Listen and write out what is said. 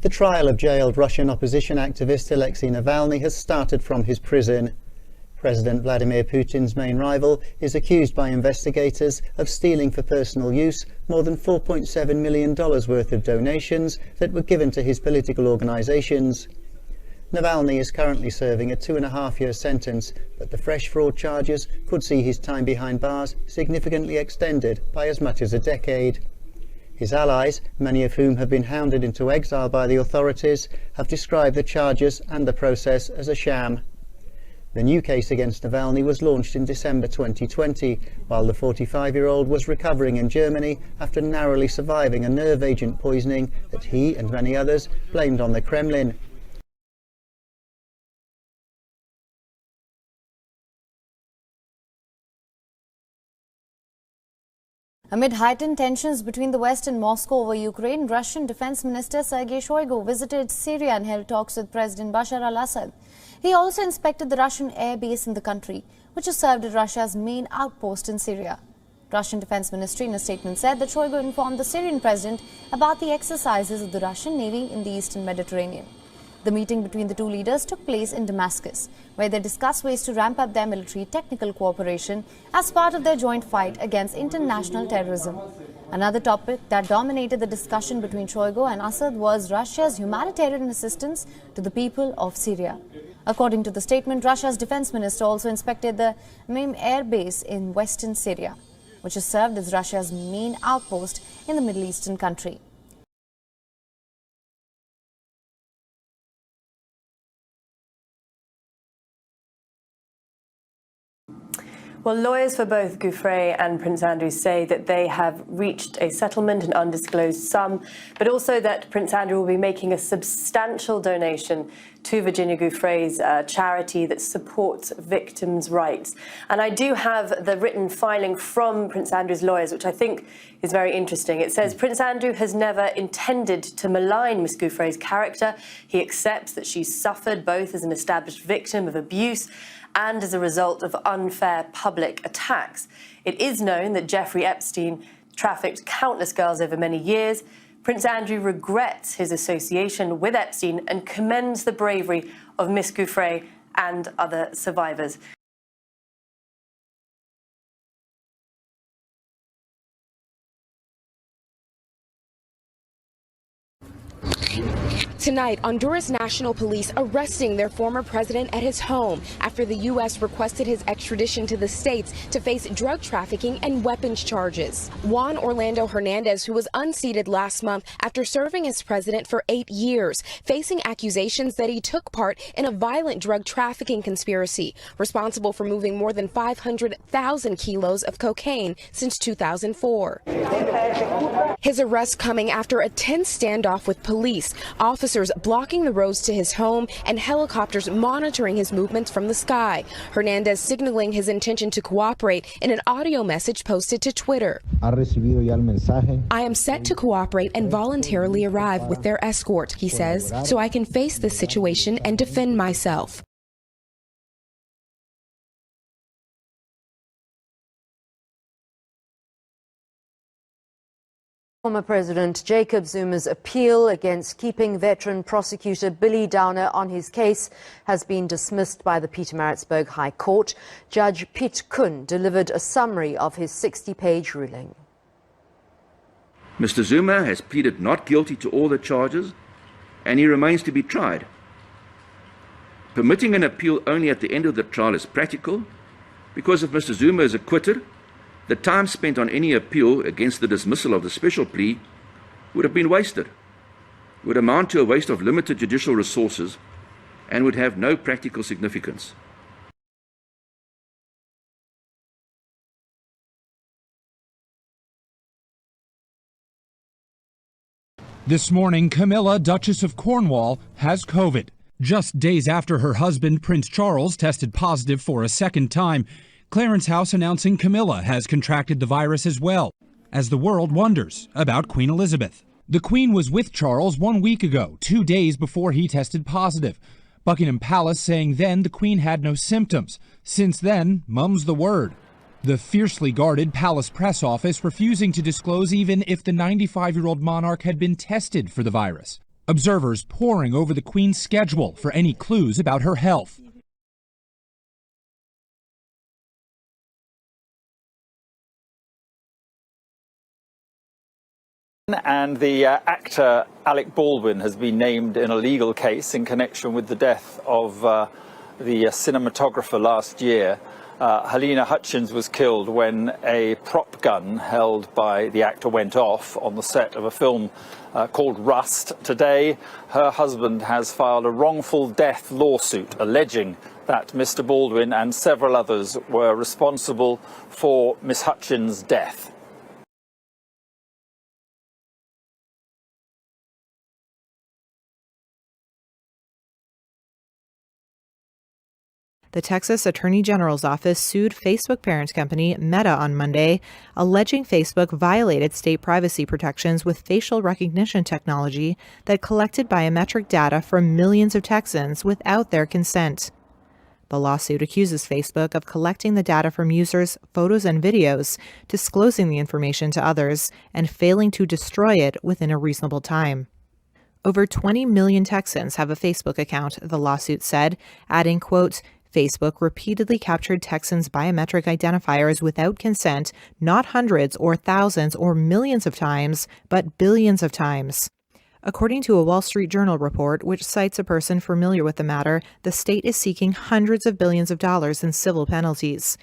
The trial of jailed Russian opposition activist Alexei Navalny has started from his prison. President Vladimir Putin's main rival is accused by investigators of stealing for personal use more than $4.7 million worth of donations that were given to his political organizations. Navalny is currently serving a 2.5-year sentence, but the fresh fraud charges could see his time behind bars significantly extended by as much as a decade. His allies, many of whom have been hounded into exile by the authorities, have described the charges and the process as a sham. The new case against Navalny was launched in December 2020, while the 45-year-old was recovering in Germany after narrowly surviving a nerve agent poisoning that he and many others blamed on the Kremlin. Amid heightened tensions between the West and Moscow over Ukraine, Russian Defense Minister Sergei Shoigu visited Syria and held talks with President Bashar al-Assad. He also inspected the Russian airbase in the country, which has served as Russia's main outpost in Syria. Russian Defense Ministry in a statement said that Shoigu informed the Syrian president about the exercises of the Russian Navy in the eastern Mediterranean. The meeting between the two leaders took place in Damascus, where they discussed ways to ramp up their military technical cooperation as part of their joint fight against international terrorism. Another topic that dominated the discussion between Shoigu and Assad was Russia's humanitarian assistance to the people of Syria. According to the statement, Russia's defense minister also inspected the Mim air base in western Syria, which has served as Russia's main outpost in the Middle Eastern country. Well, lawyers for both Giuffre and Prince Andrew say that they have reached a settlement, an undisclosed sum, but also that Prince Andrew will be making a substantial donation to Virginia Giuffre's charity that supports victims' rights. And I do have the written filing from Prince Andrew's lawyers, which I think is very interesting. It says Prince Andrew has never intended to malign Miss Giuffre's character. He accepts that she suffered both as an established victim of abuse and as a result of unfair public attacks. It is known that Jeffrey Epstein trafficked countless girls over many years. Prince Andrew regrets his association with Epstein and commends the bravery of Miss Giuffre and other survivors. Tonight, Honduras National Police arresting their former president at his home after the U.S. requested his extradition to the States to face drug trafficking and weapons charges. Juan Orlando Hernandez, who was unseated last month after serving as president for 8 years, facing accusations that he took part in a violent drug trafficking conspiracy, responsible for moving more than 500,000 kilos of cocaine since 2004. His arrest coming after a tense standoff with police, officers blocking the roads to his home and helicopters monitoring his movements from the sky. Hernandez signaling his intention to cooperate in an audio message posted to Twitter. I am set to cooperate and voluntarily arrive with their escort, he says, so I can face this situation and defend myself. Former President Jacob Zuma's appeal against keeping veteran prosecutor Billy Downer on his case has been dismissed by the Pietermaritzburg High Court. Judge Piet Koen delivered a summary of his 60-page ruling. Mr. Zuma has pleaded not guilty to all the charges, and he remains to be tried. Permitting an appeal only at the end of the trial is practical, because if Mr. Zuma is acquitted, the time spent on any appeal against the dismissal of the special plea would have been wasted, would amount to a waste of limited judicial resources, and would have no practical significance. This morning, Camilla, Duchess of Cornwall, has COVID. Just days after her husband, Prince Charles, tested positive for a second time, Clarence House announcing Camilla has contracted the virus as well, as the world wonders about Queen Elizabeth. The Queen was with Charles 1 week ago, 2 days before he tested positive. Buckingham Palace saying then the Queen had no symptoms. Since then, mum's the word. The fiercely guarded Palace press office refusing to disclose even if the 95-year-old monarch had been tested for the virus. Observers poring over the Queen's schedule for any clues about her health. And the actor Alec Baldwin has been named in a legal case in connection with the death of the cinematographer last year. Helena Hutchins was killed when a prop gun held by the actor went off on the set of a film called Rust. Today, her husband has filed a wrongful death lawsuit alleging that Mr. Baldwin and several others were responsible for Miss Hutchins' death. The Texas Attorney General's office sued Facebook parent company Meta on Monday, alleging Facebook violated state privacy protections with facial recognition technology that collected biometric data from millions of Texans without their consent. The lawsuit accuses Facebook of collecting the data from users' photos and videos, disclosing the information to others, and failing to destroy it within a reasonable time. Over 20 million Texans have a Facebook account, the lawsuit said, adding, quote, Facebook repeatedly captured Texans' biometric identifiers without consent, not hundreds or thousands or millions of times, but billions of times. According to a Wall Street Journal report, which cites a person familiar with the matter, the state is seeking hundreds of billions of dollars in civil penalties.